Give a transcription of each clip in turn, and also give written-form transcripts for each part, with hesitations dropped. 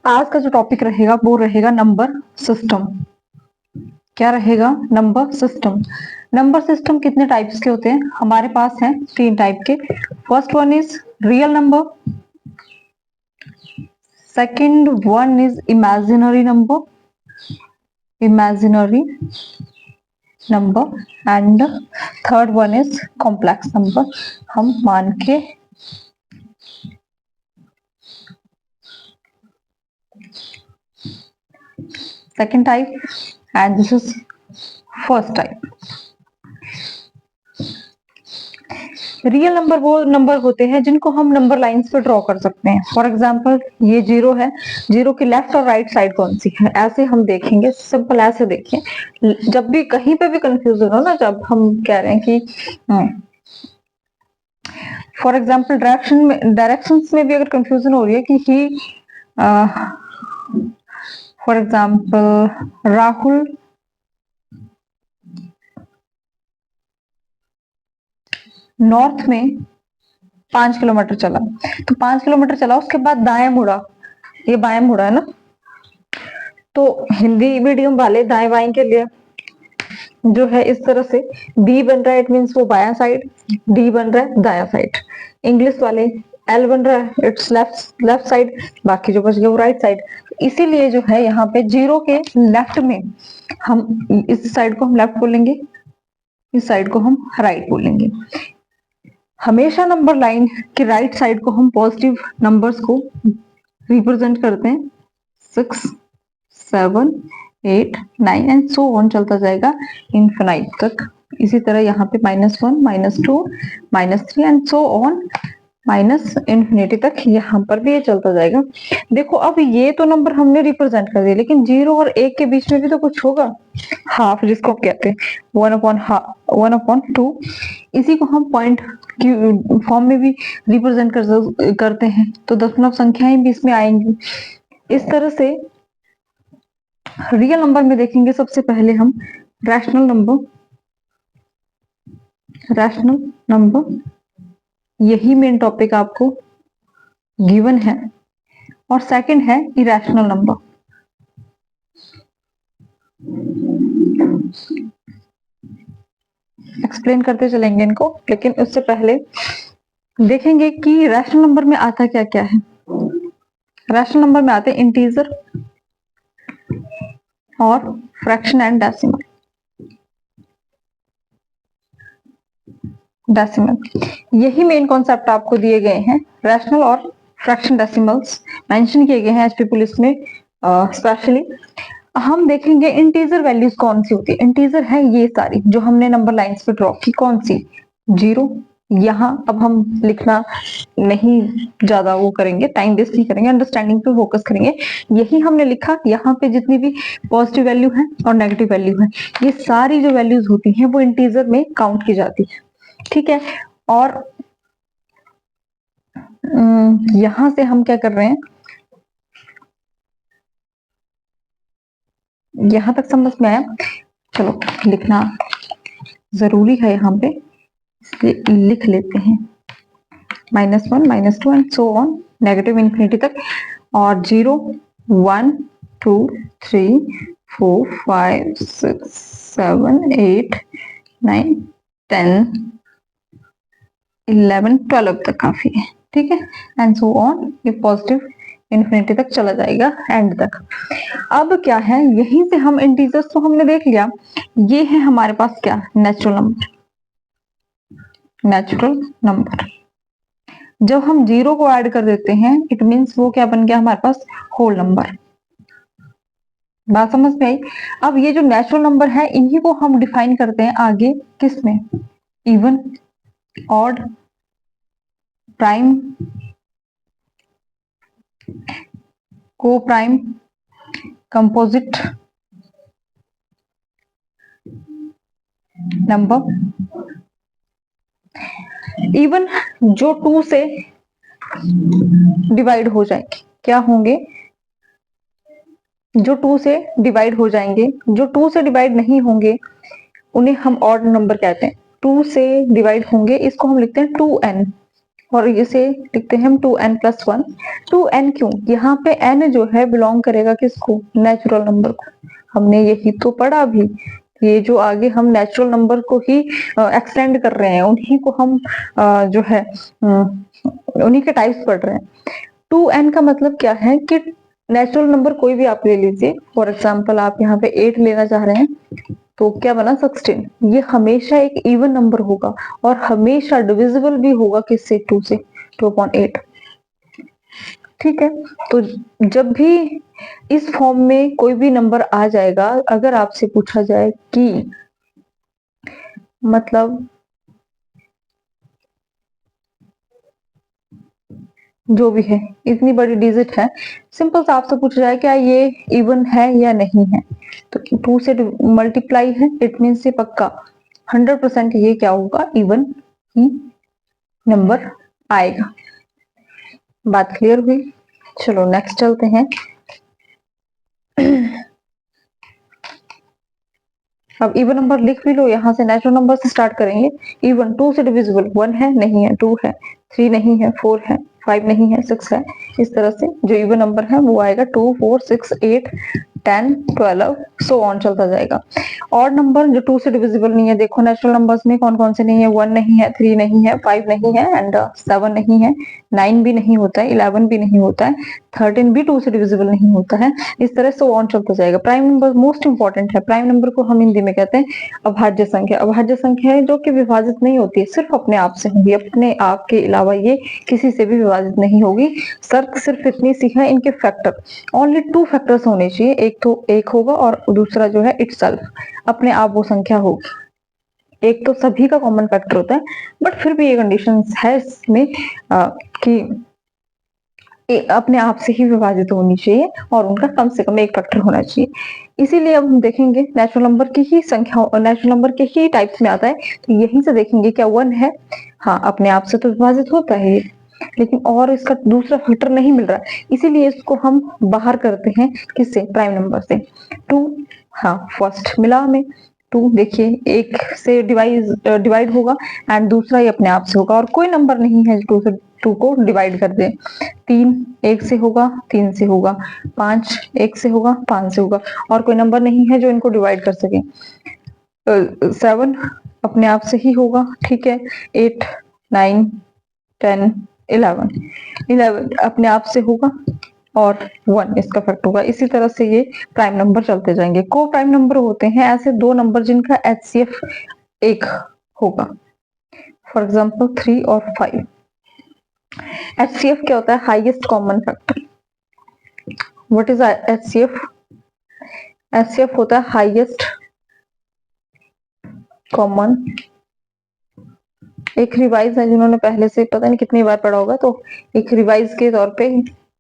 आज का जो टॉपिक रहेगा वो रहेगा नंबर सिस्टम। क्या रहेगा? Number system. नंबर सिस्टम कितने टाइप्स के होते हैं? हमारे पास है 3 टाइप के। First one is real number, second one is imaginary number, imaginary number, and third one is complex number. हम मान के second type and this is first type। Real number वो नंबर होते हैं जिनको हम नंबर लाइंस पे ड्रॉ कर सकते हैं। फॉर एग्जांपल ये 0 है, 0 की लेफ्ट और राइट साइड कौन सी है, ऐसे हम देखेंगे। सिंपल ऐसे देखिए, जब भी कहीं पे भी कंफ्यूजन हो ना, जब हम कह रहे हैं कि फॉर एग्जाम्पल डायरेक्शंस में भी अगर कंफ्यूजन हो रही है कि ही फॉर एग्जाम्पल राहुल नॉर्थ में 5 किलोमीटर चला, तो 5 किलोमीटर चला, उसके बाद दाएं मुड़ा, ये बाएं मुड़ा है ना, तो हिंदी मीडियम वाले दाएं बाएं के लिए जो है इस तरह से बी बन रहा है, इट मीन्स वो बाया साइड, डी बन रहा है दाया साइड। इंग्लिश वाले एल बन रहा है, इट्स लेफ्ट साइड, बाकी जो बच गया वो राइट साइड। इसीलिए जो है यहाँ पे 0 के लेफ्ट में हम इस साइड को हम लेफ्ट बोलेंगे, इस साइड को हम राइट बोलेंगे। हमेशा नंबर लाइन के राइट साइड को हम पॉजिटिव नंबर्स को रिप्रेजेंट करते हैं, 6 7 8 9 एंड सो ऑन चलता जाएगा इनफिनाइट तक। इसी तरह यहाँ पे -1 -2 -3 and so on minus infinity तक यहाँ पर भी ये चलता जाएगा। देखो अब ये तो नंबर हमने रिप्रेजेंट कर दिया, लेकिन 0 और 1 के बीच में भी तो कुछ होगा, हाफ जिसको कहते हैं 1/2। इसी को हम पॉइंट की फॉर्म में भी रिप्रेजेंट करते हैं, तो दशमलव संख्याएं भी इसमें आएंगी। इस तरह से रियल नंबर में देखेंगे सबसे पहले हम रैशनल नंबर, यही मेन टॉपिक आपको गिवन है। और सेकंड है इरेशनल नंबर। एक्सप्लेन करते चलेंगे इनको, लेकिन उससे पहले देखेंगे कि रैशनल नंबर में आता क्या क्या है। रैशनल नंबर में आते हैं इंटीजर और फ्रैक्शन एंड डेसिमल। यही मेन कॉन्सेप्ट आपको दिए गए हैं। रैशनल और फ्रैक्शन डेसिमल्स मेंशन किए गए हैं एचपी पुलिस में स्पेशली। हम देखेंगे इंटीजर वैल्यूज कौन सी होती है। इंटीजर है ये सारी जो हमने नंबर लाइंस पे ड्रॉ की, कौन सी? 0। यहाँ अब हम लिखना नहीं ज्यादा वो करेंगे, टाइम वेस्ट नहीं करेंगे, अंडरस्टैंडिंग पे फोकस करेंगे। यही हमने लिखा, यहाँ पे जितनी भी पॉजिटिव वैल्यू है और नेगेटिव वैल्यू है, ये सारी जो वैल्यूज होती हैं वो इंटीजर में काउंट की जाती है, ठीक है। और यहां से हम क्या कर रहे हैं, यहां तक समझ में आया? चलो लिखना जरूरी है यहाँ पे, लिख लेते हैं -1 -2 and so on negative infinity तक। और 0 1 2 3 4 5 6 7 8 9 10 11 12 तक काफी है, ठीक है। एंड सो ऑन, ये पॉजिटिव इन्फिनिटी तक चला जाएगा एंड तक। अब क्या है, यहीं से हम इंटीजर्स तो हमने देख लिया, ये है हमारे पास क्या? Natural number. जब हम 0 को ऐड कर देते हैं, इट मीन्स वो क्या बन गया हमारे पास? Whole number. बात समझ में आई? अब ये जो नेचुरल नंबर है, इन्हीं को हम डिफाइन करते हैं आगे किस में? इवन, ऑड, प्राइम, को प्राइम, कंपोजिट नंबर। इवन जो 2 से डिवाइड हो जाएंगे, क्या होंगे? जो 2 से डिवाइड हो जाएंगे। जो 2 से डिवाइड नहीं होंगे उन्हें हम ऑड नंबर कहते हैं। 2 से डिवाइड होंगे, इसको हम लिखते हैं 2n। और इसे लिखते हैं हम 2n+1। 2n क्यों? यहाँ पे n जो है बिलोंग करेगा किसको? नेचुरल नंबर को। हमने यही तो पढ़ा भी, ये जो आगे हम नेचुरल नंबर को ही एक्सटेंड कर रहे हैं, उन्हीं को हम जो है उन्हीं के टाइप्स पढ़ रहे हैं। 2n का मतलब क्या है कि नेचुरल नंबर कोई भी आप ले लीजिए। फॉर एग्जाम्पल आप यहाँ पे 8 लेना चाह रहे हैं तो क्या बना 16। ये हमेशा एक इवन नंबर होगा और हमेशा डिविजिबल भी होगा किससे? 2 से, 2/8। ठीक है, तो जब भी इस फॉर्म में कोई भी नंबर आ जाएगा, अगर आपसे पूछा जाए कि मतलब जो भी है इतनी बड़ी डिजिट है, सिंपल सा आपसे पूछा जाए क्या ये इवन है या नहीं है, तो 2 से मल्टीप्लाई है, इट मीन्स ये पक्का 100% ये क्या होगा? इवन ही नंबर आएगा। बात क्लियर हुई? चलो नेक्स्ट चलते हैं। अब इवन नंबर लिख भी लो, यहाँ से नेचुरल नंबर से स्टार्ट करेंगे। इवन 2 से डिविजिबल 1 है? नहीं है। 2 है? 3 नहीं है। 4 है? 5 नहीं है। 6 है। इस तरह से जो इवन नंबर है वो आएगा 2, 4, 6, 8, 10, 12 सो ऑन चलता जाएगा। ऑड नंबर जो 2 से डिविजिबल नहीं है, देखो नेचुरल नंबर्स में कौन कौन से नहीं है? 1 नहीं है, 3 नहीं है, 5 नहीं है एंड 7 नहीं है, 9 भी नहीं होता है, 11 भी नहीं होता है, 13 भी 2 से डिविजिबल नहीं होता है। इस तरह सो ऑन चलता जाएगा। प्राइम नंबर मोस्ट इंपॉर्टेंट है। प्राइम नंबर को हम हिंदी में कहते हैं अभाज्य संख्या। अभाज्य संख्या है जो कि विभाजित नहीं होती है, सिर्फ अपने आप से होगी, अपने आप के अलावा ये किसी से भी विभाजित नहीं होगी। शर्त सिर्फ इतनी सी है, इनके फैक्टर ओनली 2 फैक्टर्स होने चाहिए, एक तो 1 होगा और दूसरा जो है इटसेल्फ, अपने आप वो संख्या होगी। एक तो सभी का कॉमन फैक्टर होता है, बट फिर भी ये कंडीशन है इसमें कि अपने आप से ही विभाजित होनी चाहिए और उनका कम से कम एक फैक्टर होना चाहिए। इसीलिए अब हम देखेंगे नेचुरल नंबर की ही संख्या, नेचुरल नंबर के ही टाइप्स में आता है, तो यहीं से देखेंगे क्या 1 है? हाँ, अपने आप से तो विभाजित होता है ये, लेकिन और इसका दूसरा फैक्टर नहीं मिल रहा, इसीलिए इसको हम बाहर करते हैं किससे? प्राइम नंबर से। 2, हाँ फर्स्ट मिला हमें 2, देखिए एक से डिवाइड होगा एंड दूसरा ही अपने आप से होगा, और कोई नंबर नहीं है 2 से 2 को डिवाइड कर दे। 3 1 से होगा, 3 से होगा। 5 1 से होगा, 5 से होगा, और कोई नंबर नहीं है जो इनको डिवाइड कर सके। 7 अपने आप से ही होगा, ठीक है। 8 9 10 11 अपने आप से होगा और 1 इसका फैक्ट होगा। इसी तरह से ये प्राइम नंबर चलते जाएंगे। को प्राइम नंबर होते हैं ऐसे 2 नंबर जिनका HCF 1 होगा, फॉर एग्जाम्पल 3 और 5। HCF क्या होता है? Highest common factor. What is HCF? HCF होता है हाईएस्ट कॉमन। एक रिवाइज है, जिन्होंने पहले से पता नहीं कितनी बार पढ़ा होगा, तो एक रिवाइज के तौर पे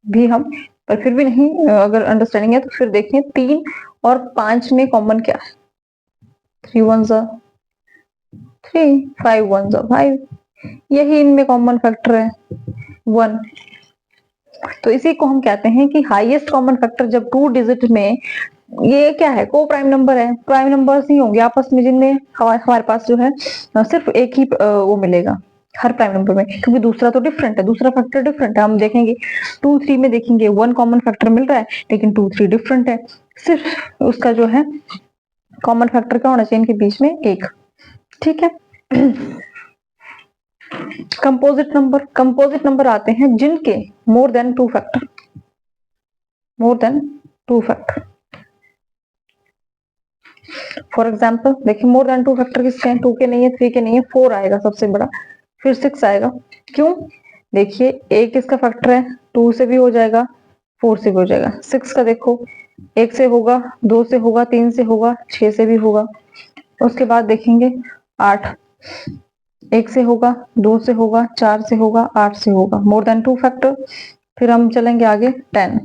भी हम, पर फिर भी नहीं अगर अंडरस्टैंडिंग है तो फिर देखिए 3 और 5 में कॉमन क्या है? 3 1 3, 5 1 5, यही इनमें कॉमन फैक्टर है 1। तो इसी को हम कहते हैं कि हाईएस्ट कॉमन फैक्टर जब 2 डिजिट में, ये क्या है? को प्राइम नंबर है। प्राइम नंबर्स ही होंगे आपस में जिनमें हमारे पास जो है सिर्फ एक ही वो मिलेगा हर प्राइम नंबर में, क्योंकि दूसरा तो डिफरेंट है, दूसरा फैक्टर डिफरेंट है। हम देखेंगे 2 3 में देखेंगे 1 कॉमन फैक्टर मिल रहा है, लेकिन 2 3 डिफरेंट है, सिर्फ उसका जो है कॉमन फैक्टर क्या होना चाहिए इनके बीच में? 1। ठीक है। कंपोजिट नंबर आते हैं जिनके more than 2 factor, more than 2 factor. For example देखिए मोर देन 2 फैक्टर किसके हैं? 2 के नहीं है, 3 के नहीं है, 4 आएगा सबसे बड़ा, फिर 6 आएगा। क्यों? देखिए 1 इसका फैक्टर है, 2 से भी हो जाएगा, 4 से भी हो जाएगा। 6 का देखो 1 से होगा, 2 से होगा, 3 से होगा, 6 से भी होगा। उसके बाद देखेंगे 8 1 से होगा, 2 से होगा, 4 से होगा, 8 से होगा, मोर देन 2 फैक्टर। फिर हम चलेंगे आगे 10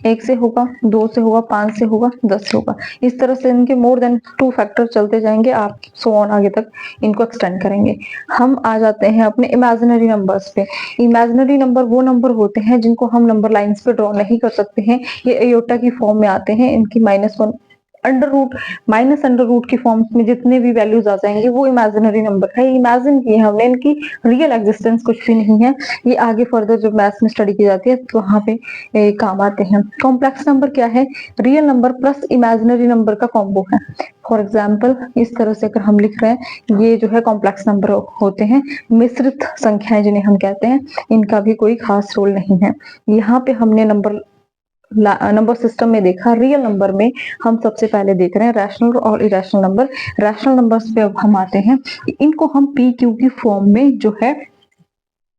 1 से होगा, 2 से होगा, 5 से होगा, 10 से होगा। इस तरह से इनके मोर देन 2 फैक्टर चलते जाएंगे, आप सो ऑन आगे तक इनको एक्सटेंड करेंगे। हम आ जाते हैं अपने इमेजिनरी नंबर्स पे। इमेजिनरी नंबर वो नंबर होते हैं जिनको हम नंबर लाइंस पे ड्रॉ नहीं कर सकते हैं, ये एयोटा की फॉर्म में आते हैं। इनकी -1 under root, minus under root की फॉर्म्स में जितने भी वैल्यूज आ जाएंगे वो इमेजिनरी नंबर है, इमेजिन किए हमने, इनकी रियल एग्जिस्टेंस कुछ भी नहीं है। ये आगे फर्दर जब मैथ्स में स्टडी की जाती है तो वहां पे काम आते हैं। कॉम्प्लेक्स नंबर क्या है? Real number plus imaginary number का कॉम्बो है। फॉर एग्जाम्पल इस तरह से अगर हम लिख रहे हैं, ये जो है कॉम्प्लेक्स नंबर होते हैं, मिश्रित संख्याएं जिन्हें हम कहते हैं, इनका भी कोई खास रोल नहीं है। यहाँ पे हमने नंबर सिस्टम में देखा, रियल नंबर में हम सबसे पहले देख रहे हैं रैशनल और इरेशनल नंबर। रैशनल नंबर्स पे अब हम आते हैं, इनको हम पी क्यू की फॉर्म में जो है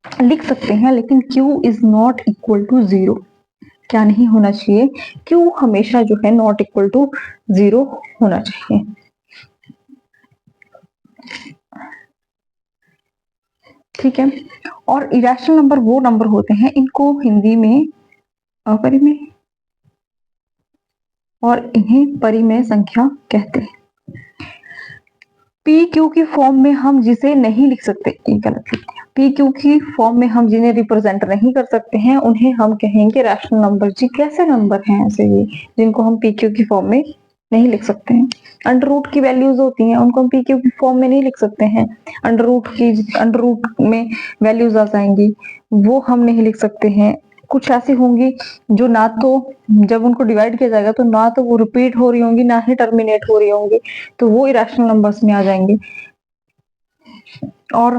लिख सकते हैं, लेकिन q is not equal to zero. क्या नहीं होना चाहिए? क्यू हमेशा जो है नॉट इक्वल टू जीरो होना चाहिए। ठीक है। और इरेशनल नंबर वो नंबर होते हैं, इनको हिंदी में अपरिमेय और इन्हें परिमेय संख्या कहते हैं। पी क्यू की फॉर्म में हम जिसे नहीं लिख सकते, ये गलत लिख दिया, पी क्यू की फॉर्म में हम जिन्हें रिप्रेजेंट नहीं कर सकते हैं उन्हें हम कहेंगे रैशनल नंबर। जी कैसे नंबर हैं ऐसे ये जिनको हम पी क्यू की फॉर्म में नहीं लिख सकते हैं? अंडर रूट की वैल्यूज होती हैं, उनको हम पी क्यू की फॉर्म में नहीं लिख सकते हैं। अंडर रूट में वैल्यूज आ जाएंगी, वो हम नहीं लिख सकते हैं। कुछ ऐसी होंगी जो ना तो जब उनको डिवाइड किया जाएगा तो ना तो वो रिपीट हो रही होंगी ना ही टर्मिनेट हो रही होंगी, तो वो इरेशनल नंबर्स में आ जाएंगे। और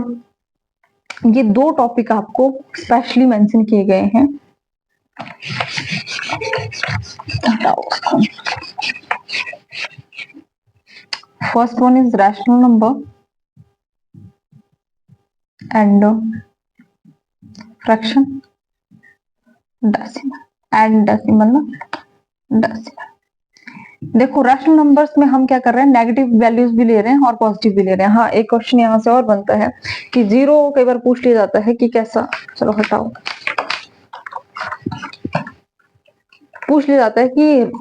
ये दो टॉपिक आपको स्पेशली मेंशन किए गए हैं। First one is rational number and fraction, decimal and decimal ना, डेसिमल। देखो रैशनल नंबर्स में हम क्या कर रहे हैं, नेगेटिव वैल्यूज भी ले रहे हैं और पॉजिटिव भी ले रहे हैं। हाँ एक क्वेश्चन यहाँ से और बनता है कि जीरो कई बार पूछ लिया जाता है कि कैसा, चलो हटाओ, पूछ लिया जाता है कि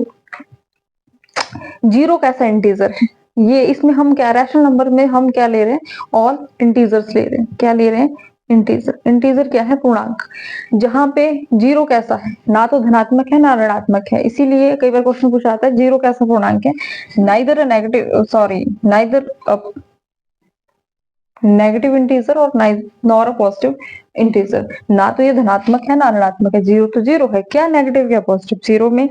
जीरो कैसा इंटीजर है। ये इसमें हम क्या रैशनल नंबर में हम क्या ले रहे हैं, ऑल इंटीजर्स ले रहे हैं। क्या ले रहे हैं? इंटीजर। इंटीजर क्या है? पूर्णांक। जहां पे जीरो कैसा है, ना तो धनात्मक है ना ऋणात्मक है, इसीलिए कई बार क्वेश्चन पूछा जाता है जीरो कैसा पूर्णांक है। Neither negative, sorry neither negative integer और नॉर पॉजिटिव इंटीजर, ना तो ये धनात्मक है ना ऋणात्मक है। जीरो तो जीरो है, क्या नेगेटिव क्या पॉजिटिव। जीरो में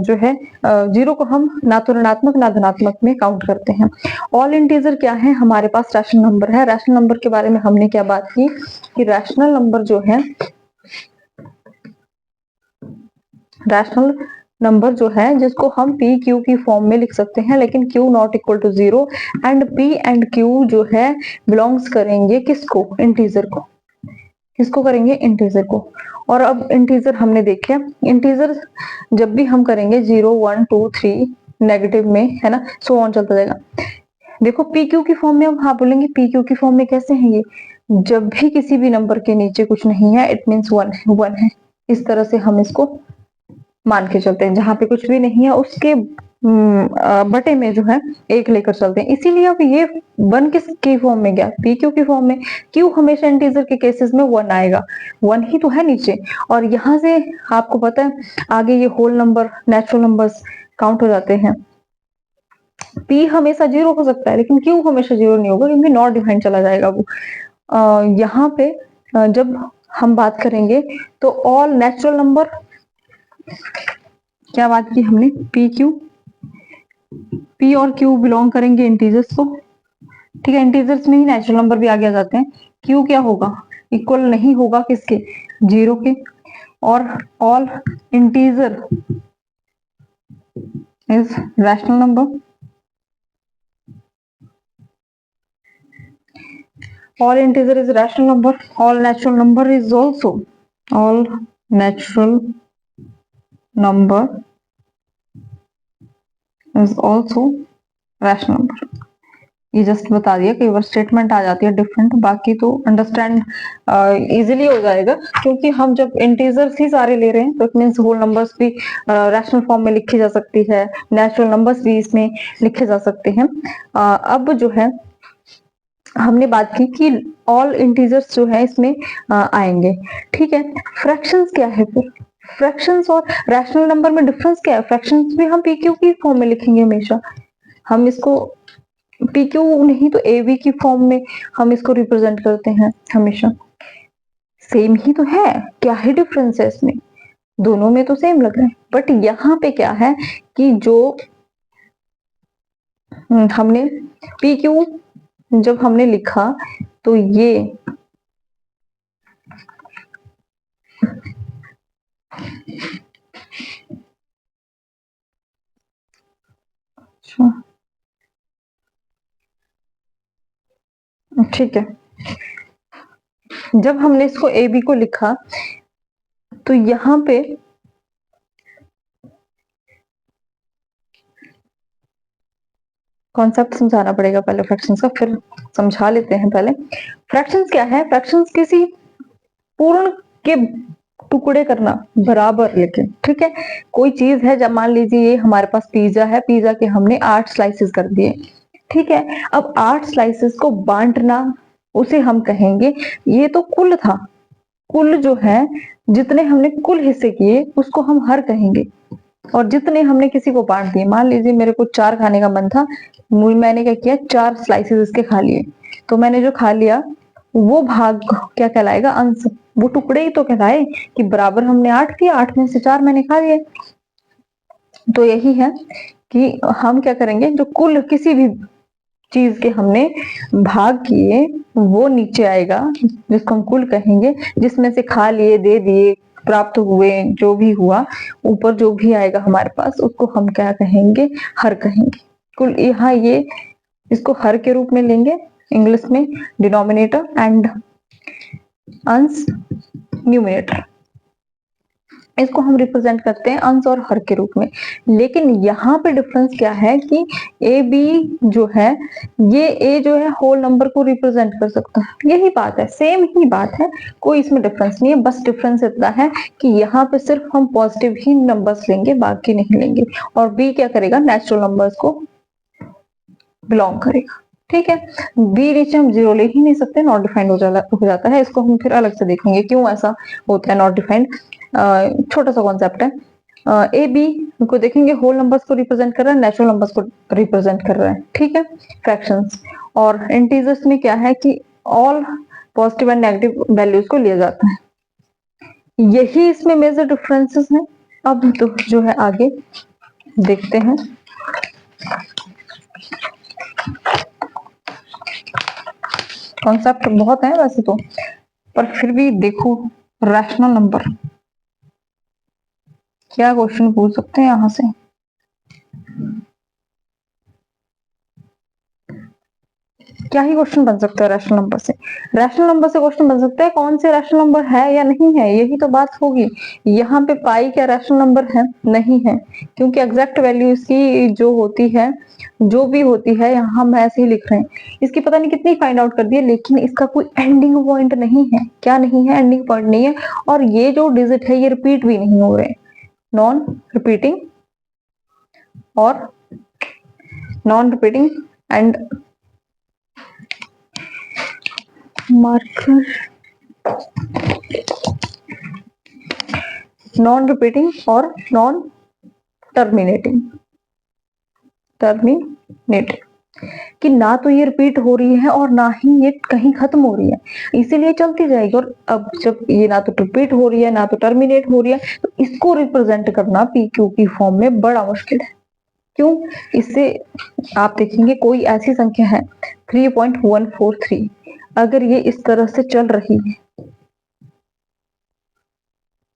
जो है जीरो को हम ना तो ऋणात्मक ना धनात्मक में काउंट करते हैं। ऑल इंटीजर क्या है? हमारे पास रैशनल नंबर है। रैशनल नंबर के बारे में हमने क्या बात की कि रैशनल नंबर जो है, रैशनल नंबर जो है जिसको हम पी क्यू की फॉर्म में लिख सकते हैं, लेकिन q not equal to zero, and p and q जो है बिलोंग्स करेंगे किसको? इंटीजर को। किसको करेंगे? इंटीजर को। और अब इंटीजर हमने देखे, इंटीजर जब भी हम करेंगे 0 1 2 3 नेगेटिव में है ना, सो ऑन चलता जाएगा। देखो पी क्यू की फॉर्म में हम हाँ बोलेंगे, पी क्यू की फॉर्म में कैसे है ये, जब भी किसी भी नंबर के नीचे कुछ नहीं है इट मीन्स वन है। इस तरह से हम इसको मान के चलते हैं, जहां पे कुछ भी नहीं है उसके बटे में जो है एक लेकर चलते हैं। इसीलिए अब ये वन किसकी फॉर्म में गया? पी क्यू की फॉर्म में। क्यू हमेशा इंटीजर के केसेस में वन आएगा, वन ही तो है नीचे। और यहाँ से आपको पता है आगे ये whole number, natural numbers count हो जाते हैं। पी हमेशा जीरो हो सकता है लेकिन क्यू हमेशा जीरो नहीं होगा, क्योंकि नॉट डिफाइंड चला जाएगा वो। यहाँ पे जब हम बात करेंगे तो ऑल नेचुरल नंबर, क्या बात की हमने, पी क्यू, पी और क्यू बिलोंग करेंगे इंटीजर्स को। ठीक है, इंटीजर्स में ही नेचुरल नंबर भी आगे आ जाते हैं। क्यू क्या होगा? इक्वल नहीं होगा किसके? जीरो के। और all integer is rational number, all integer is rational number, all natural number is also, all natural number is also rational number। ये जस्ट बता दिया, कई बार स्टेटमेंट आ जाती है डिफरेंट, बाकी तो अंडरस्टैंड इजीली हो जाएगा, क्योंकि हम जब इंटीजर्स ही सारे ले रहे हैं तो इट मींस होल नंबर्स भी रैशनल फॉर्म में लिखी जा सकती है, नेचुरल नंबर्स भी इसमें लिखे जा सकते हैं। अब जो है हमने बात की कि ऑल इंटीजर्स जो है इसमें आएंगे। ठीक है, फ्रैक्शंस क्या है फिर? फ्रैक्शंस और रैशनल नंबर में डिफरेंस क्या है? फ्रैक्शंस भी हम पी क्यू की फॉर्म में लिखेंगे हमेशा, हम इसको पी क्यू नहीं तो ए बी की फॉर्म में हम इसको रिप्रेजेंट करते हैं हमेशा। सेम ही तो है, क्या ही डिफरेंस है इसमें, दोनों में तो सेम लग रहा है। बट यहाँ पे क्या है कि जो हमने पी क्यू जब हमने लिखा तो ये ठीक है, जब हमने इसको ए बी को लिखा तो यहाँ पे कॉन्सेप्ट समझाना पड़ेगा पहले फ्रैक्शंस का, फिर समझा लेते हैं। पहले फ्रैक्शंस क्या है? फ्रैक्शंस किसी पूर्ण के टुकड़े करना बराबर लेके, ठीक है। कोई चीज है, जब मान लीजिए ये हमारे पास पिज्जा है, पिज्जा के हमने 8 स्लाइसेस कर दिए, ठीक है। अब 8 स्लाइसेस को बांटना, उसे हम कहेंगे, ये तो कुल था, कुल जो है जितने हमने कुल हिस्से किए उसको हम हर कहेंगे, और जितने हमने किसी को बांट दिए, मान लीजिए मेरे को 4 खाने का मन था, मैंने क्या किया, 4 स्लाइसेस इसके खा लिए, तो मैंने जो खा लिया वो भाग क्या कहलाएगा? अंश। वो टुकड़े ही तो कहलाए कि बराबर हमने 8 दिए, 8 में से 4 मैंने खा लिए। तो यही है कि हम क्या करेंगे, जो कुल किसी भी चीज के हमने भाग किए वो नीचे आएगा, जिसको हम कुल कहेंगे, जिसमें से खा लिए, दे दिए, प्राप्त हुए, जो भी हुआ, ऊपर जो भी आएगा हमारे पास उसको हम क्या कहेंगे? हर कहेंगे। कुल यहाँ ये इसको हर के रूप में लेंगे इंग्लिश में, डिनोमिनेटर एंड अंश न्यूमिनेटर, इसको हम रिप्रेजेंट करते हैं अंश और हर के रूप में। लेकिन यहाँ पे डिफरेंस क्या है कि ए बी जो है, ये ए जो है होल नंबर को रिप्रेजेंट कर सकता है, यही बात है, सेम ही बात है, कोई इसमें डिफरेंस नहीं है। बस डिफरेंस इतना है कि यहाँ पे सिर्फ हम पॉजिटिव ही नंबर्स लेंगे, बाकी नहीं लेंगे, और बी क्या करेगा? नेचुरल नंबर्स को बिलोंग करेगा, ठीक है। बी नीचे हम 0 ले ही नहीं सकते, नॉट डिफाइंड हो जाता है, इसको हम फिर अलग से देखेंगे क्यों ऐसा होता है नॉट डिफाइंड, छोटा सा कॉन्सेप्ट है। ए बी को देखेंगे, होल नंबर्स को रिप्रेजेंट कर रहा है, नेचुरल नंबर्स को रिप्रेजेंट कर रहा है, ठीक है। फ्रैक्शंस और इंटीजर्स में क्या है कि all positive and negative values को लिया जाता है, यही इसमें मेजर डिफरेंसेस हैं। अब तो जो है आगे देखते हैं। कॉन्सेप्ट बहुत है वैसे तो, पर फिर भी देखो, रैशनल नंबर क्या क्वेश्चन पूछ सकते हैं यहां से? क्या ही क्वेश्चन बन सकता है रैशनल नंबर से? रैशनल नंबर से क्वेश्चन बन सकता है कौन से रैशनल नंबर है या नहीं है, यही तो बात होगी। यहाँ पे पाई क्या रैशनल नंबर है? नहीं है, क्योंकि एग्जैक्ट वैल्यू इसकी जो होती है, जो भी होती है, यहाँ हम ऐसे ही लिख रहे हैं। इसकी पता नहीं कितनी फाइंड आउट कर दी है, लेकिन इसका कोई एंडिंग पॉइंट नहीं है। क्या नहीं है? एंडिंग पॉइंट नहीं है। और ये जो डिजिट है ये रिपीट भी नहीं हो रहे, नॉन रिपीटिंग और non repeating and marker, non repeating और नॉन टर्मिनेटिंग, कि ना तो ये रिपीट हो रही है और ना ही ये कहीं खत्म हो रही है, इसीलिए चलती जाएगी। और अब जब ये ना तो रिपीट हो रही है ना तो टर्मिनेट हो रही है, तो इसको रिप्रेजेंट करना पी क्यू की फॉर्म में बड़ा मुश्किल है। क्यों? इससे आप देखेंगे कोई ऐसी संख्या है 3.143, अगर ये इस तरह से चल रही है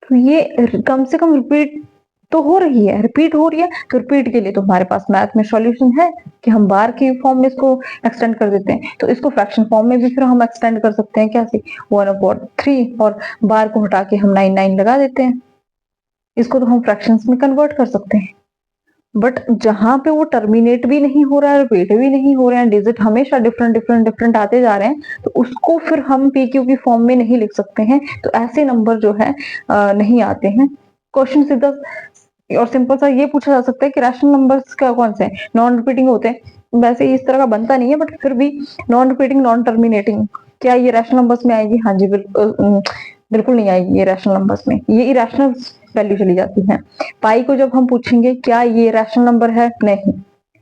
तो ये कम से कम रिपीट तो हो रही है, रिपीट हो रही है, तो रिपीट के लिए तो हमारे पास मैथ में सॉल्यूशन है कि हम बार की फॉर्म में इसको एक्सटेंड कर देते हैं। तो इसको फ्रैक्शन फॉर्म में भी फिर हम एक्सटेंड कर सकते हैं, कैसे? 1/3, और बार को हटा के हम 9 लगा देते हैं, इसको तो हम फ्रैक्शंस में कन्वर्ट कर सकते हैं। बट जहां पे वो टर्मिनेट भी नहीं हो रहा है, रिपीट भी नहीं हो रहे हैं, डिजिट हमेशा डिफरेंट आते जा रहे हैं, तो उसको फिर हम पी क्यू की फॉर्म में नहीं लिख सकते हैं। तो ऐसे नंबर जो है नहीं आते हैं। क्वेश्चन सीधा और सिंपल सा ये पूछा जा सकता है कि रैशनल नंबर्स क्या कौन से हैं? नॉन रिपीटिंग होते हैं। वैसे इस तरह का बनता नहीं है, बट फिर भी नॉन रिपीटिंग, नॉन टर्मिनेटिंग, क्या ये रैशनल नंबर्स में आएगी? हाँ जी, बिल्कुल नहीं आएगी ये रैशनल नंबर्स में, ये इरैशनल वैल्यू चली जाती है। पाई को जब हम पूछेंगे क्या ये रैशनल नंबर है, नहीं,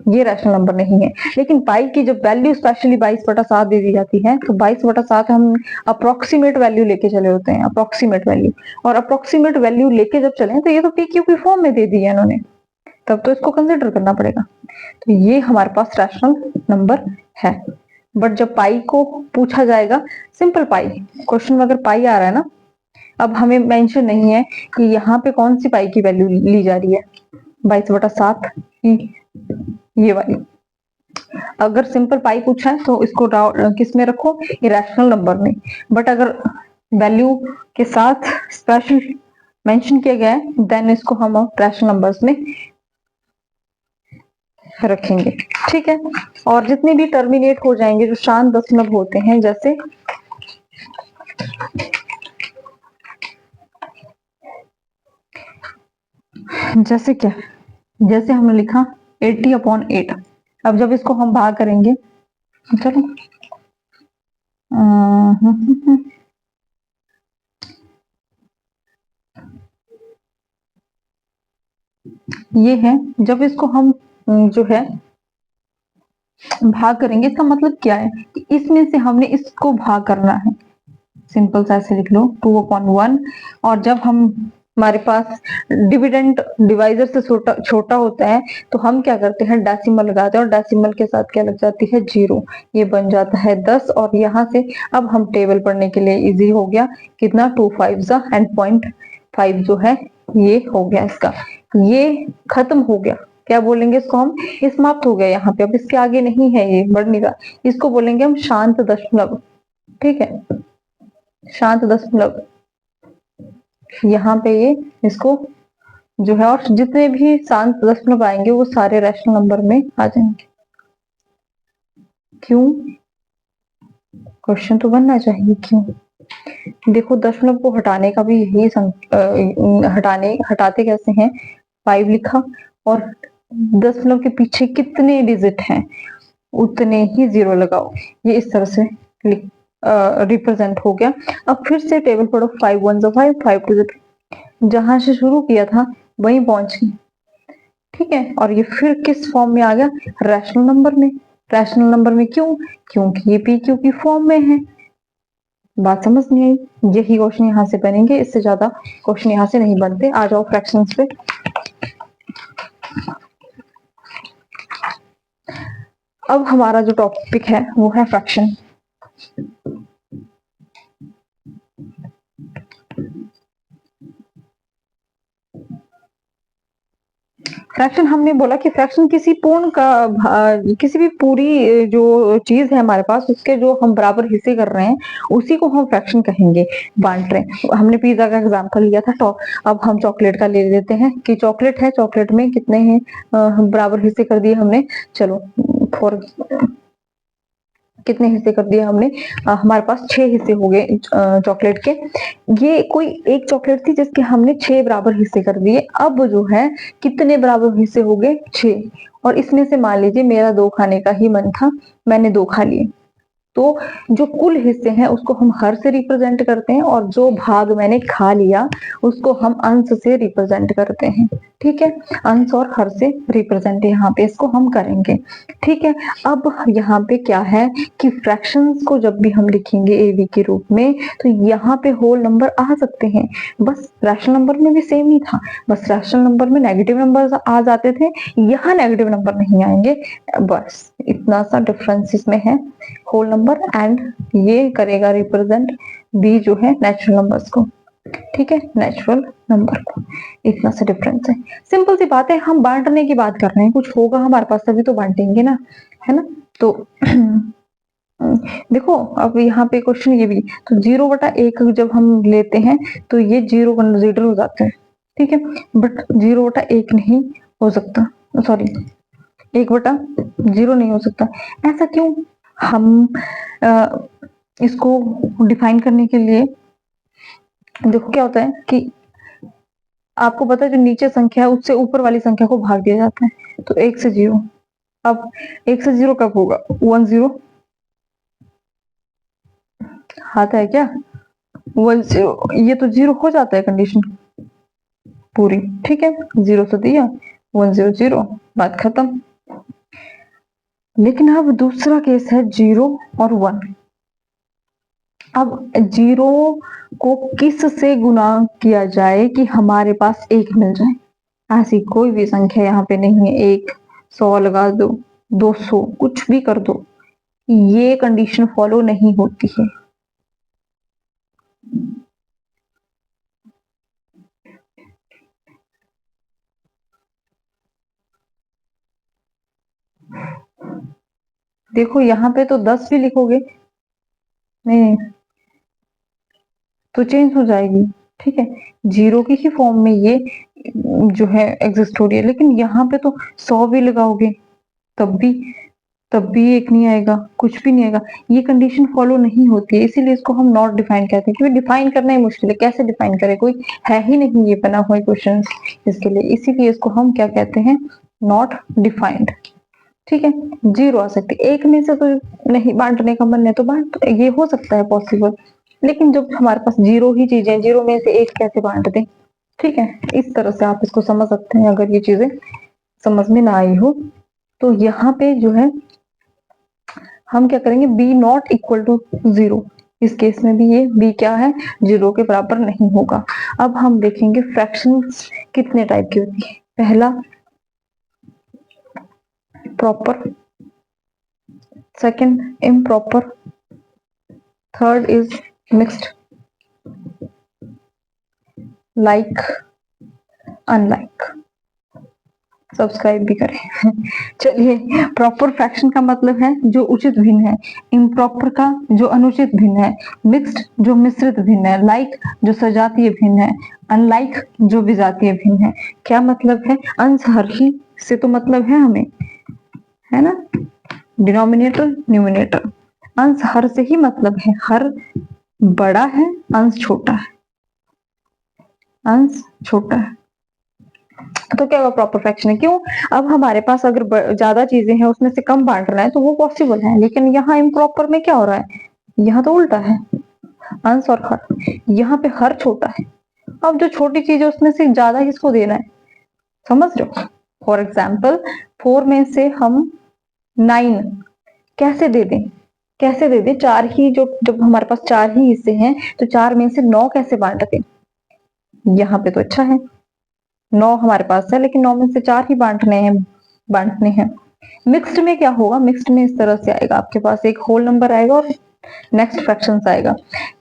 ये रैशनल नंबर नहीं है। लेकिन पाई की जब वैल्यू स्पेशली 22/7 दे दी जाती है, तो 22/7 हम अप्रोक्सीमेट वैल्यू लेके चले होते हैं, अप्रोक्सीमेट वैल्यू। और अप्रोक्सीमेट वैल्यू लेके जब चले तो ये तो पी क्यू की फॉर्म में दे दी है इन्होंने, तब तो इसको कंसिडर करना पड़ेगा। तो ये हमारे पास रैशनल नंबर है। बट जब पाई को पूछा जाएगा, सिंपल पाई, क्वेश्चन में अगर पाई आ रहा है ना, अब हमें मेंशन नहीं है कि यहाँ पे कौन सी पाई की वैल्यू ली जा रही है, 22/7 की ये वाली। अगर सिंपल पाई पूछा है तो इसको किस में रखो, इरेशनल नंबर में। बट अगर वैल्यू के साथ स्पेशल मेंशन किया गया है, देन इसको हम रैशनल नंबर्स में रखेंगे। ठीक है। और जितने भी टर्मिनेट हो जाएंगे, जो शांत दशमलव होते हैं, जैसे क्या, जैसे हमने लिखा 80/8। अब जब इसको हम भाग करेंगे, चलो ये है, जब इसको हम जो है भाग करेंगे, इसका मतलब क्या है कि इसमें से हमने इसको भाग करना है। सिंपल सा ऐसे लिख लो 2/1। और जब हम हमारे पास डिविडेंड डिवाइजर से छोटा होता है, तो हम क्या करते हैं, डेसिमल लगाते हैं, और डेसिमल के साथ क्या लग जाती है, 0। ये बन जाता है 10। और यहाँ से अब हम टेबल पढ़ने के लिए इजी हो गया, कितना 2 5 एंड 0.5 जो है ये हो गया इसका, ये खत्म हो गया। क्या बोलेंगे इसको हम, ये समाप्त हो गया यहाँ पे, अब इसके आगे नहीं है, ये बढ़ नहीं रहा। इसको बोलेंगे हम शांत दशमलव। ठीक है, शांत दशमलव। यहाँ पे ये इसको जो है, और जितने भी शांत दशमलव आएंगे वो सारे रैशनल नंबर में आ जाएंगे। क्यों, क्वेश्चन तो बनना चाहिए क्यों। देखो दशमलव को हटाने का भी यही हटाते कैसे हैं, 5 लिखा, और दशमलव के पीछे कितने डिजिट हैं उतने ही 0 लगाओ, ये इस तरह से रिप्रेजेंट हो गया। अब फिर से टेबल पढ़ो, 5 1 5, 5 2, जहां से शुरू किया था वहीं पहुंच गए। ठीक है, और ये फिर किस फॉर्म में आ गया, रैशनल नंबर में। रैशनल नंबर में क्यों, क्योंकि ये पी क्यू की फॉर्म में है। बात समझ नहीं आई, यही क्वेश्चन यहाँ से बनेंगे, इससे ज्यादा क्वेश्चन यहाँ से नहीं बनते। आ जाओ फ्रैक्शंस पे। अब हमारा जो टॉपिक है वो है फ्रैक्शन। फ्रैक्शन, हमने बोला कि फ्रैक्शन किसी पूर्ण का किसी भी पूरी जो चीज है हमारे पास, उसके जो हम बराबर हिस्से कर रहे हैं उसी को हम फ्रैक्शन कहेंगे, बांट रहे हैं। हमने पिज्जा का एग्जांपल लिया था, तो अब हम चॉकलेट का ले लेते हैं कि चॉकलेट है, चॉकलेट में कितने हैं बराबर हिस्से कर दिए हमने। चलो फॉर कितने हिस्से कर दिए हमने, हमारे पास 6 हिस्से हो गए चॉकलेट के। ये कोई एक चॉकलेट थी जिसके हमने 6 बराबर हिस्से कर दिए। अब जो है कितने बराबर हिस्से हो गए, 6। और इसमें से मान लीजिए मेरा 2 खाने का ही मन था, मैंने 2 खा लिए, तो जो कुल हिस्से हैं उसको हम हर से रिप्रेजेंट करते हैं, और जो भाग मैंने खा लिया उसको हम अंश से रिप्रेजेंट करते हैं। ठीक है, अंश और हर से रिप्रेजेंट यहाँ पे इसको हम करेंगे। ठीक है, अब यहाँ पे क्या है कि फ्रैक्शंस को जब भी हम लिखेंगे एवी के रूप में, तो यहाँ पे होल नंबर आ सकते हैं। बस रैशनल नंबर में भी सेम ही था, बस रैशनल नंबर में नेगेटिव नंबर आ जाते थे, यहाँ नेगेटिव नंबर नहीं आएंगे। बस इतना सा डिफरेंस इसमें है, होल नंबर एंड ये करेगा रिप्रेजेंट बी जो है नेचुरल नंबर्स को। ठीक है, नेचुरल नंबर को, इतना सा डिफरेंस है। सिंपल सी बात है, हम बांटने की बात कर रहे हैं, कुछ होगा हमारे पास तभी तो बांटेंगे ना, है ना। तो देखो अब यहाँ पे क्वेश्चन ये भी, तो 0/1 जब हम लेते हैं तो ये 0 कंसीडर हो जाता है। ठीक है, बट 0/1 नहीं हो सकता, सॉरी 1/0 नहीं हो सकता। ऐसा क्यों, हम इसको डिफाइन करने के लिए देखो क्या होता है कि आपको पता है जो नीचे संख्या है उससे ऊपर वाली संख्या को भाग दिया जाता है, तो 1 से 0। अब 1 से 0 कब होगा, 1 0 आता है क्या, 1 0, ये तो 0 हो जाता है कंडीशन। पूरी, ठीक है, 0 से दिया 100, बात खत्म। लेकिन अब दूसरा केस है 0 और 1। अब 0 को किस से गुना किया जाए कि हमारे पास 1 मिल जाए? ऐसी कोई भी संख्या यहाँ पे नहीं है, 1, 100 लगा दो, 200, कुछ भी कर दो, ये कंडीशन फॉलो नहीं होती है। देखो यहाँ पे तो 10 भी लिखोगे नहीं तो चेंज हो जाएगी, ठीक है, 0 की ही फॉर्म में ये जो है एग्जिस्ट हो रही है। लेकिन यहाँ पे तो 100 भी लगाओगे तब भी एक नहीं आएगा, कुछ भी नहीं आएगा, ये कंडीशन फॉलो नहीं होती है, इसीलिए इसको हम नॉट डिफाइन कहते हैं। क्योंकि डिफाइन करना ही मुश्किल है, कैसे डिफाइन करें, कोई है ही नहीं ये बना हुआ क्वेश्चन इसके लिए, इसीलिए इसको हम क्या कहते हैं, नॉट डिफाइंड, ठीक है। 0 आ सकती है, 1 में से तो नहीं बांटने का मन है तो बांट, ये हो सकता है पॉसिबल, लेकिन जब हमारे पास 0 ही चीजें, 0 में से 1 कैसे बांट दें, ठीक है, इस तरह से आप इसको समझ सकते हैं। अगर ये चीजें समझ में ना आई हो तो यहाँ पे जो है हम क्या करेंगे, बी नॉट इक्वल टू 0, इस केस में भी ये बी क्या है, 0 के बराबर नहीं होगा। अब हम देखेंगे फ्रैक्शंस कितने टाइप की होती है। पहला proper, second improper, third is mixed, like, unlike. Subscribe भी करें। चलिए, प्रॉपर फ्रैक्शन का मतलब है जो उचित भिन्न है, इम्प्रॉपर का जो अनुचित भिन्न है, मिक्स्ड जो मिश्रित भिन्न है, लाइक जो सजातीय भिन्न है, अनलाइक जो विजातीय भिन्न है। क्या मतलब है, अंश हर ही से तो मतलब है हमें, है ना, डिनोमिनेटर न्यूमिनेटर, अंश हर से ही मतलब है, हर बड़ा है अंश छोटा है, अंश छोटा है, तो क्या होगा, प्रॉपर फ्रैक्शन है। क्यों, अब हमारे पास अगर ज्यादा चीजें हैं उसमें से कम बांटना है तो वो पॉसिबल है, लेकिन यहाँ इम्प्रॉपर में क्या हो रहा है, यहाँ तो उल्टा है, अंश और हर, यहाँ पे हर छोटा है। अब जो छोटी चीज है उसमें से ज्यादा किसको देना है, समझ रहे हो। फॉर एग्जाम्पल 4 में से हम 9 कैसे दे दें, कैसे दे दें, 4 ही, जो जब हमारे पास 4 ही हिस्से हैं तो 4 में से 9 कैसे बांट दें। यहाँ पे तो अच्छा है, 9 हमारे पास है, लेकिन 9 में से 4 ही बांटने हैं। मिक्स्ड में क्या होगा, मिक्स्ड में इस तरह से आएगा, आपके पास एक होल नंबर आएगा और नेक्स्ट फ्रैक्शन आएगा।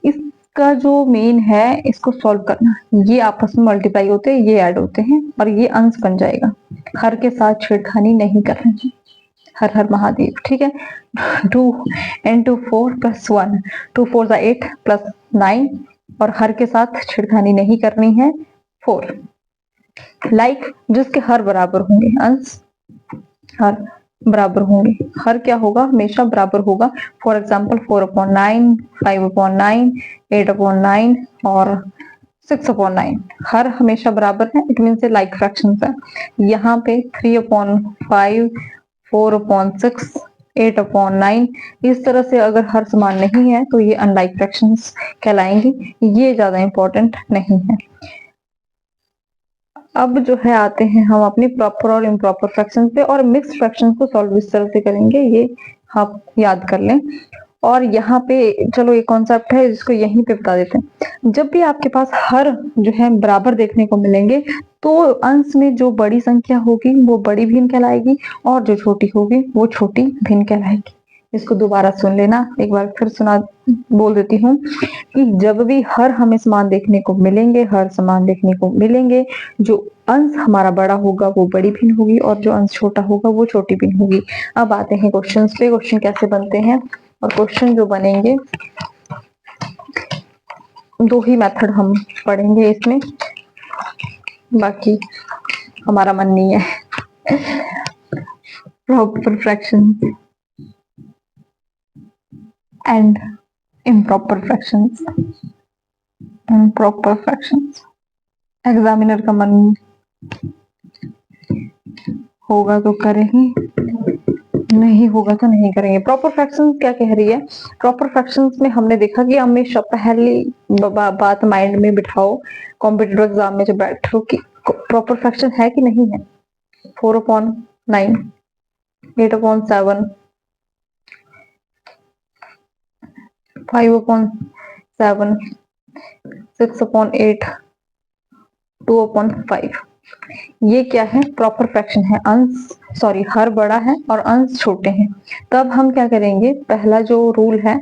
इसका जो मेन है, इसको सॉल्व करना, ये आपस में मल्टीप्लाई होते हैं, ये ऐड होते हैं और ये अंश बन जाएगा। हर के साथ छेड़खानी नहीं करनी चाहिए, हर हर महादेव, ठीक है। 2 into 4 + 1, 2 4 8 + 9, और हर के साथ छेड़खानी नहीं करनी है, 4। लाइक जिसके हर बराबर होंगे, अंश हर बराबर होंगे, हर क्या होगा, हमेशा बराबर होगा। फॉर एग्जाम्पल 4/9, 5/9, 8/9 और 6/9, हर हमेशा बराबर है, इट मीन से लाइक फ्रैक्शंस है। यहाँ पे 3/5, 4/6, 8/9, इस तरह से अगर हर समान नहीं है तो ये अनलाइक फ्रैक्शंस कहलाएंगी, ये ज्यादा इंपॉर्टेंट नहीं है। अब जो है आते हैं हम अपनी प्रॉपर और इम्प्रॉपर फ्रैक्शन पे, और मिक्स फ्रैक्शन को सॉल्व इस तरह से करेंगे, ये आप याद कर लें। और यहाँ पे चलो एक कॉन्सेप्ट है जिसको यहीं पे बता देते हैं। जब भी आपके पास हर जो है बराबर देखने को मिलेंगे तो अंश में जो बड़ी संख्या होगी वो बड़ी भिन्न कहलाएगी और जो छोटी होगी वो छोटी भिन्न कहलाएगी। इसको दोबारा सुन लेना, एक बार फिर सुना बोल देती हूँ कि जब भी हर हमें समान देखने को मिलेंगे, हर समान देखने को मिलेंगे, जो अंश हमारा बड़ा होगा वो बड़ी भिन्न होगी और जो अंश छोटा होगा वो छोटी भिन्न होगी। अब आते हैं क्वेश्चंस पे, क्वेश्चन कैसे बनते हैं, और क्वेश्चन जो बनेंगे 2 ही मेथड हम पढ़ेंगे इसमें, बाकी हमारा मन नहीं है। Proper fraction and improper fractions, improper fractions, examiner का मन होगा तो करेंगे, नहीं होगा तो नहीं करेंगे। प्रॉपर फ्रैक्शंस क्या कह रही है, प्रॉपर फ्रैक्शंस में हमने देखा कि हमेशा पहली बात माइंड में बिठाओ कॉम्पिटिटिव एग्जाम में जब बैठो कि प्रॉपर फ्रैक्शन है कि नहीं है? 4/9, 8/7, 5/7, 6/8, 2/5। ये क्या है? प्रॉपर फ्रैक्शन है। अंश सॉरी हर बड़ा है और अंश छोटे हैं। तब हम क्या करेंगे? पहला जो रूल है,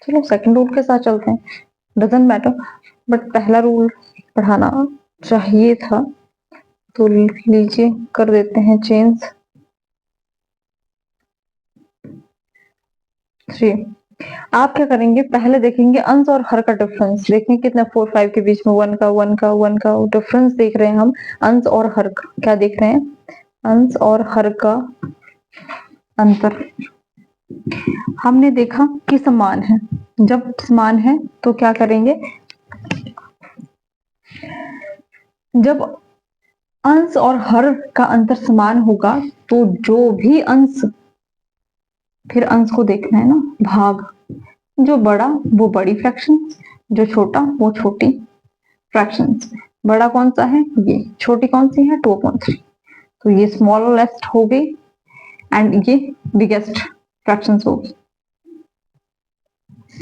चलो सेकंड रूल के साथ चलते हैं, डजंट मैटर, बट पहला रूल पढ़ाना चाहिए था, तो लीजिए कर देते हैं चेंज। 3। आप क्या करेंगे? पहले देखेंगे अंश और हर का डिफरेंस, देखें कितना 4 5 के बीच में 1 का डिफरेंस देख रहे हैं हम। अंश और हर का क्या देख रहे हैं? अंश और हर का अंतर। हमने देखा कि समान है। जब समान है तो क्या करेंगे? जब अंश और हर का अंतर समान होगा तो जो भी अंश, फिर अंश को देखना है ना, भाग, जो बड़ा वो बड़ी फ्रैक्शन, जो छोटा वो छोटी फ्रैक्शन। बड़ा कौन सा है? ये। छोटी कौन सी है? 2/3। तो ये स्मॉलेस्ट हो गई एंड ये बिगेस्ट फ्रैक्शन होगी।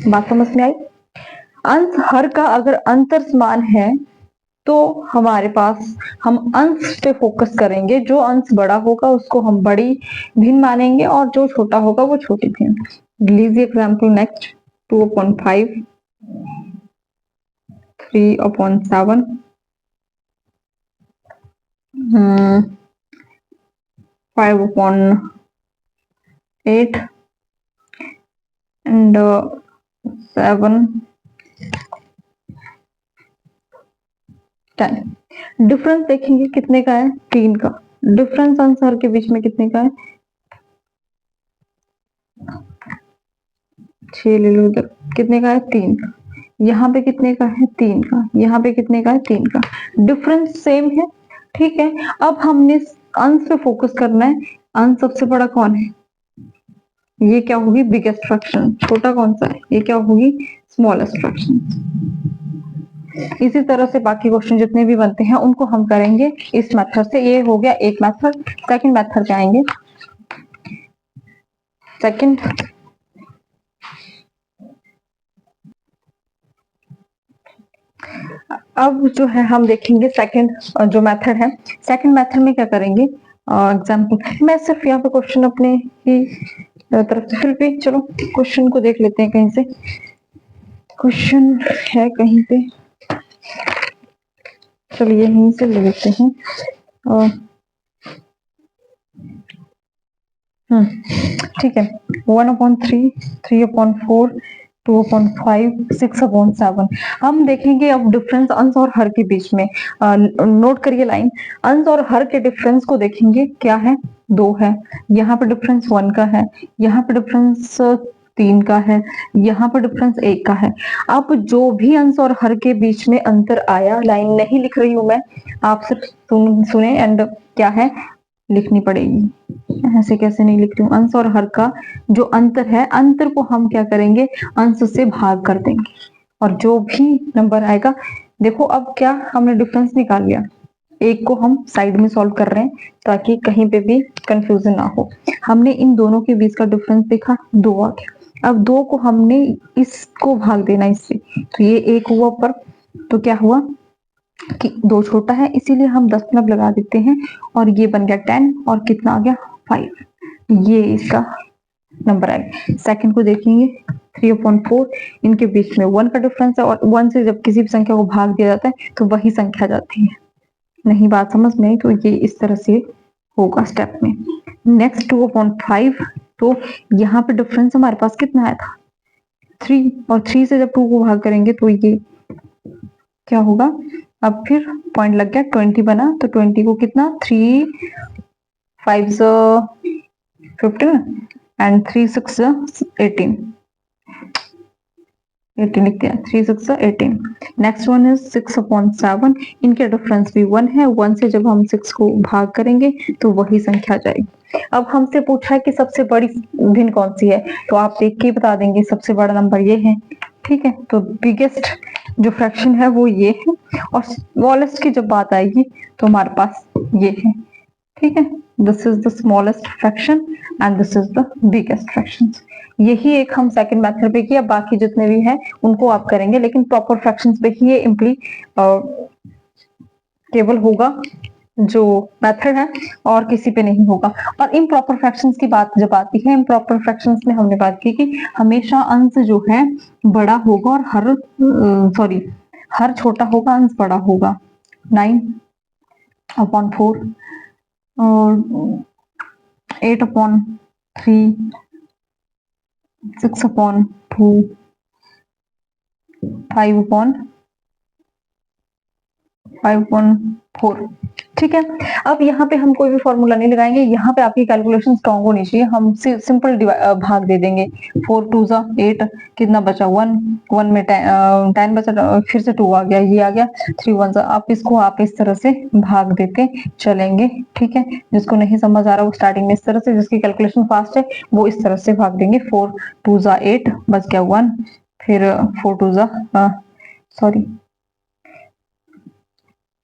बात समझ में आई? अंश हर का अगर अंतर समान है तो हमारे पास हम अंश पे फोकस करेंगे। जो अंश बड़ा होगा उसको हम बड़ी भिन्न मानेंगे और जो छोटा होगा वो छोटी भिन्न। लीजिए एग्जाम्पल नेक्स्ट। 2/5, 3/7, 5/8 and 7, 10। डिफरेंस देखेंगे कितने का है? 3 का। डिफरेंस आंसर के बीच में कितने का है? 6 ले लो इधर। कितने का है? 3 का। यहाँ पे कितने का है? 3 का। यहाँ पे कितने का है? 3 का। डिफरेंस सेम है, ठीक है। अब हमने अंश पे फोकस करना है। अंश सबसे बड़ा कौन है? ये क्या होगी? Biggest fraction. छोटा कौन सा है? ये क्या होगी? Smallest fraction. इसी तरह से बाकी क्वेश्चन जितने भी बनते हैं उनको हम करेंगे इस मेथड से। ये हो गया एक मेथड। सेकंड मेथड पे आएंगे। सेकंड, अब जो है हम देखेंगे सेकंड जो मेथड है। सेकंड मेथड में क्या करेंगे? एग्जाम्पल, मैं सिर्फ यहाँ पे क्वेश्चन अपने ही तरफ से, फिर भी चलो क्वेश्चन को देख लेते हैं कहीं से। क्वेश्चन है कहीं पे, चलिए यहीं से ले लेते हैं। ठीक है। 1/3, 3/4, 2/5, 6/7। हम देखेंगे अब डिफरेंस अंश और हर के बीच में। नोट करिए लाइन। अंश और हर के डिफरेंस को देखेंगे, क्या है? 2 है। यहाँ पे डिफरेंस 1 का है, यहाँ पे डिफरेंस 3 का है, यहाँ पर डिफरेंस 1 का है। अब जो भी अंश और हर के बीच में अंतर आया, लाइन नहीं लिख रही हूं मैं, आप सिर्फ सुने एंड क्या है लिखनी पड़ेगी। ऐसे कैसे नहीं लिख रही हूँ? अंश और हर का जो अंतर है, अंतर को हम क्या करेंगे? अंश से भाग कर देंगे और जो भी नंबर आएगा, देखो अब क्या हमने डिफरेंस निकाल लिया। एक को हम साइड में सॉल्व कर रहे हैं ताकि कहीं पे भी कंफ्यूजन ना हो। हमने इन दोनों के बीच का डिफरेंस देखा, 2 आ गया। अब 2 को हमने इसको भाग देना इससे, तो ये 1 हुआ ऊपर, तो क्या हुआ कि 2 छोटा है, इसीलिए हम 10 लगा देते हैं और ये बन गया 10 और कितना आ गया? 5। ये इसका नंबर आएगा। सेकंड को देखेंगे, 3/4, इनके बीच में 1 का डिफरेंस है और 1 से जब किसी भी संख्या को भाग दिया जाता है तो वही संख्या जाती है। नहीं बात समझ में आई? तो ये इस तरह से होगा स्टेप में। नेक्स्ट 2/5, तो यहाँ पे डिफरेंस हमारे पास कितना आया था? 3, और 3 से जब 2 को भाग करेंगे तो ये क्या होगा? अब फिर पॉइंट लग गया, 20 बना, तो 20 को कितना? 3 5 15 एंड 3 6 18 लिखते हैं। 3 6 18। Next one is 6/7। इनके डिफरेंस भी 1 है। 1 से जब हम 6 को भाग करेंगे तो वही संख्या जाएगी। अब हमसे पूछा है कि सबसे बड़ी भिन्न कौन सी है, तो आप देख के बता देंगे सबसे बड़ा नंबर ये है, ठीक है। तो बिगेस्ट जो फ्रैक्शन है वो ये है, और स्मॉलेस्ट की जब बात आएगी तो हमारे पास ये है, ठीक है। This is the smallest fraction and this is the biggest fraction. यही एक हम सेकंड मेथड पे किया, बाकी जितने भी हैं उनको आप करेंगे, लेकिन प्रॉपर फ्रैक्शंस पे ही ये केवल होगा जो मेथड है, और किसी पे नहीं होगा। और इम्प्रॉपर फ्रैक्शंस की बात जब आती है, इम्प्रॉपर फ्रैक्शंस में हमने बात की कि हमेशा अंश जो है बड़ा होगा और हर छोटा होगा, अंश बड़ा होगा। 9/4 और 8/3, 6/2, 5/4, ठीक है। अब यहाँ पे हम कोई भी फॉर्मूला नहीं लगाएंगे, यहाँ पे आपकी कैलकुलेशन स्ट्रांग होनी चाहिए। हम सिंपल भाग दे देंगे। 4 2 8, कितना बचा 1, 1 में 10 बचा, फिर से 2 आ गया, ये आ गया 3 1। आप इसको इस तरह से भाग देते चलेंगे, ठीक है। जिसको नहीं समझ आ रहा वो स्टार्टिंग में इस तरह से, जिसकी कैलकुलेशन फास्ट है वो इस तरह से भाग देंगे। 4 2 8, बच गया 1, फिर 4 2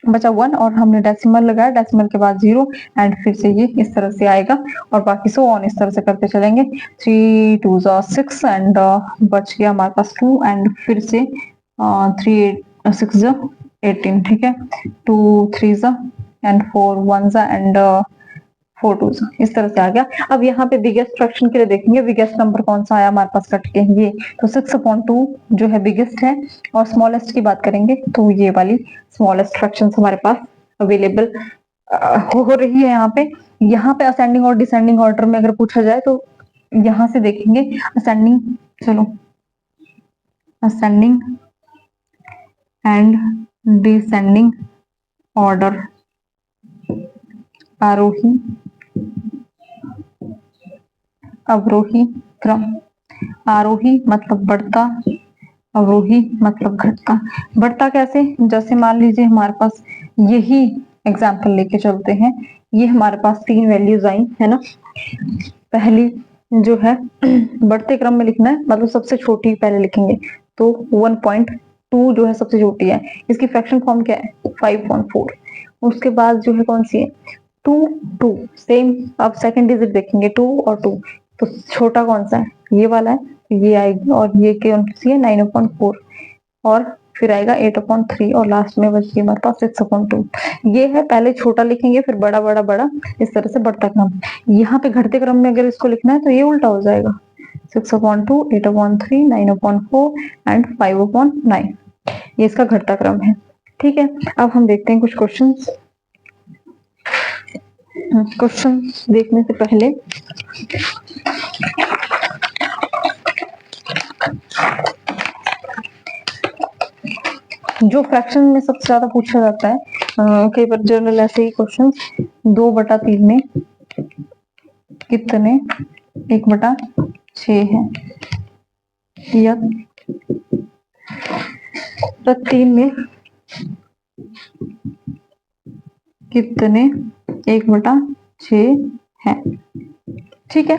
बचा 1, और हमने डेसिमल लगाया, डेसिमल के बाद 0, एंड फिर से ये इस तरह से आएगा, और बाकी सो ऑन इस तरह से करते चलेंगे। 3 2 6 एंड बच गया हमारे पास 2, एंड फिर से 3 6 18, ठीक है। 2 3 एंड 4 1 एंड 4 2, इस तरह से आ गया। अब यहाँ पे बिगेस्ट फ्रैक्शन के लिए देखेंगे, बिगेस्ट नंबर कौन सा आया हमारे पास कट के, ये तो 6/2 जो है बिगेस्ट है, और स्मॉलेस्ट की बात करेंगे तो ये वाली स्मॉलेस्ट फ्रैक्शन हमारे पास अवेलेबल हो रही है। यहाँ पे असेंडिंग और डिसेंडिंग ऑर्डर में अगर पूछा जाए तो यहाँ से देखेंगे असेंडिंग, चलो असेंडिंग एंड डिसेंडिंग ऑर्डर, आरोही अवरोही क्रम। आरोही मतलब बढ़ता, अवरोही मतलब घटता। बढ़ता कैसे, जैसे मान लीजिए हमारे पास यही एग्जाम्पल लेके चलते हैं, ये हमारे पास 3 वैल्यूज आई है ना। पहली जो है बढ़ते क्रम में लिखना है, मतलब सबसे छोटी पहले लिखेंगे, तो 1.2 जो है सबसे छोटी है, इसकी फ्रैक्शन फॉर्म क्या है 5/4। उसके बाद जो है कौन सी है 2 2, सेम। अब सेकंड डिजिट देखेंगे 2 और 2, तो छोटा कौन सा है, ये वाला है, ये आएगी, और ये कौन सी है 9/4, और फिर आएगा 8/3, और लास्ट में बची हमारे पास 6/2। ये है, पहले छोटा लिखेंगे फिर बड़ा बड़ा बड़ा, इस तरह से बढ़ता क्रम। यहाँ पे घटते क्रम में अगर इसको लिखना है तो ये उल्टा हो जाएगा, 6/2, 8/3, 9/4 एंड 5/9, ये इसका घटता क्रम है, ठीक है। अब हम देखते हैं कुछ क्वेश्चंस। क्वेश्चन देखने से पहले जो फ्रैक्शन में सबसे ज्यादा पूछा जाता है, कई बार जनरल ऐसे ही क्वेश्चन, 2/3 में कितने 1/6 है, या 3 में कितने 1/6 है, ठीक है।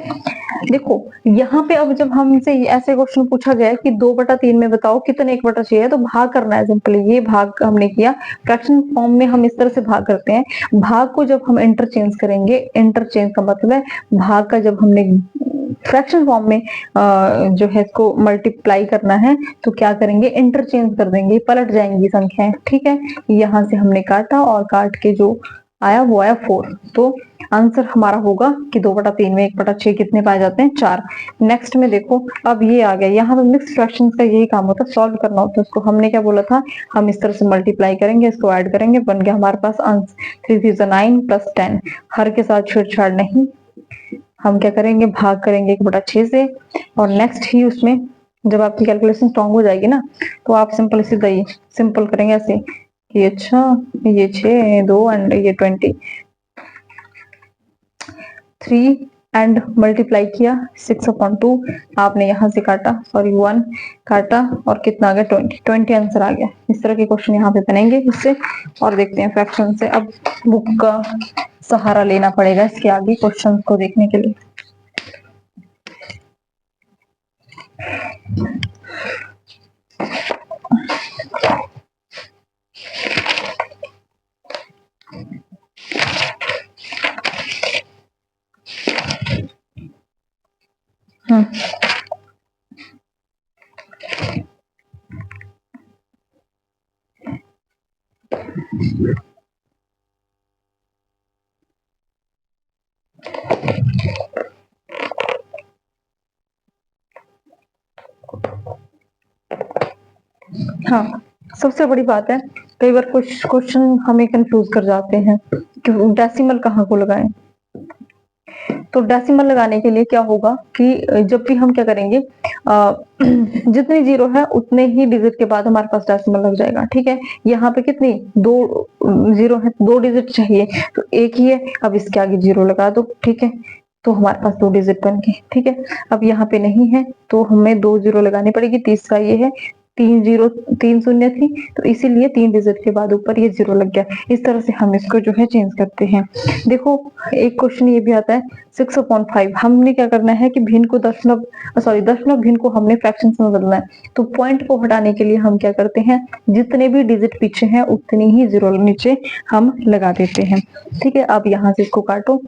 देखो यहाँ पे अब जब हमसे ऐसे क्वेश्चन पूछा गया है कि 2/3 में बताओ कितने 1/6 है, तो भाग करना है सिंपली। ये भाग हमने किया, फ्रैक्शन फॉर्म में हम इस तरह से भाग करते हैं। भाग को जब हम इंटरचेंज करेंगे, इंटरचेंज का मतलब है भाग का जब हमने फ्रैक्शन फॉर्म में जो है इसको मल्टीप्लाई करना है, तो क्या करेंगे इंटरचेंज कर देंगे, पलट जाएंगी संख्याएं, ठीक है। यहाँ से हमने काटा और काट के जो आया वो आया 4, तो आंसर हमारा होगा कि 2/3 में 1/6 कितने पाए जाते हैं 4। नेक्स्ट में देखो, अब ये आ गया, यहाँ पे मिक्स फ्रैक्शंस का यही काम होता है, सॉल्व करना होता है उसको। हमने क्या बोला था, हम इस तरह से मल्टीप्लाई करेंगे, इसको ऐड करेंगे, बन गया हमारे पास आंसर 3 3 9 + 10। हर के साथ छेड़छाड़ नहीं, हम क्या करेंगे भाग करेंगे 1/6 से, और नेक्स्ट ही उसमें जब आपकी कैलकुलेशन स्ट्रांग हो जाएगी ना, तो आप सिंपल सीधा ये सिंपल करेंगे ऐसे कि अच्छा ये 6 2 एंड ये 20, 3 एंड मल्टीप्लाई किया 6/2, आपने यहाँ से काटा, सॉरी 1 काटा, और कितना आ गया 20 आंसर आ गया। इस तरह के क्वेश्चन यहाँ पे बनेंगे इससे। और देखते हैं फ्रैक्शन से, अब बुक का सहारा लेना पड़ेगा इसके आगे क्वेश्चन को देखने के लिए। हाँ, सबसे बड़ी बात है, कई बार कुछ क्वेश्चन हमें कंफ्यूज कर जाते हैं कि डेसिमल कहाँ को लगाएं। तो डेसिमल लगाने के लिए क्या होगा कि जब भी हम क्या करेंगे, जितनी जीरो है उतने ही डिजिट के बाद हमारे पास डेसिमल लग जाएगा। ठीक है, यहाँ पे कितनी दो जीरो है, दो डिजिट चाहिए, तो एक ही है, अब इसके आगे जीरो लगा दो। ठीक है, तो हमारे पास दो डिजिट बन गए। ठीक है, अब यहाँ पे नहीं है तो हमें दो जीरो लगानी पड़ेगी। तीसरा ये है, तीन जीरो, तीन शून्य थी, तो इसीलिए तीन डिजिट के बाद ऊपर ये जीरो लग गया। इस तरह से हम इसको जो है चेंज करते हैं। देखो, एक क्वेश्चन ये भी आता है 6/5। हमने क्या करना है कि भिन्न को दशमलव भिन्न को हमने फ्रैक्शन में बदलना है। तो पॉइंट को हटाने के लिए हम क्या करते हैं, जितने भी डिजिट पीछे हैं उतनी ही जीरो नीचे हम लगा देते हैं। ठीक है, अब यहाँ से इसको काटो।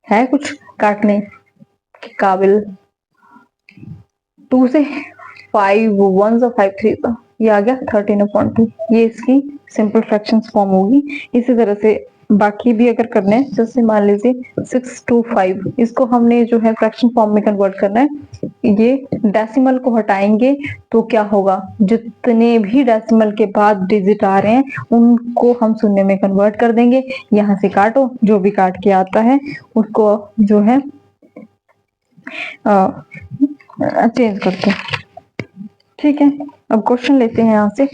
है कुछ काटने के काबिल? 2 से 5 1 और 5 3 का ये आ गया 13/2। ये इसकी सिंपल फ्रैक्शंस फॉर्म होगी। इसी तरह से बाकी भी अगर करने हैं, जैसे मान लीजिए 6 to 5, इसको हमने जो है फ्रैक्शन फॉर्म में कन्वर्ट करना है। ये डेसिमल को हटाएंगे तो क्या होगा, जितने भी डेसिमल के बाद डिजिट आ रहे हैं उनको हम शून्य में कन्वर्ट कर देंगे। यहाँ से काटो, जो भी काट के आता है उसको जो है चेंज करते हैं। ठीक है, अब क्वेश्चन लेते हैं यहाँ से।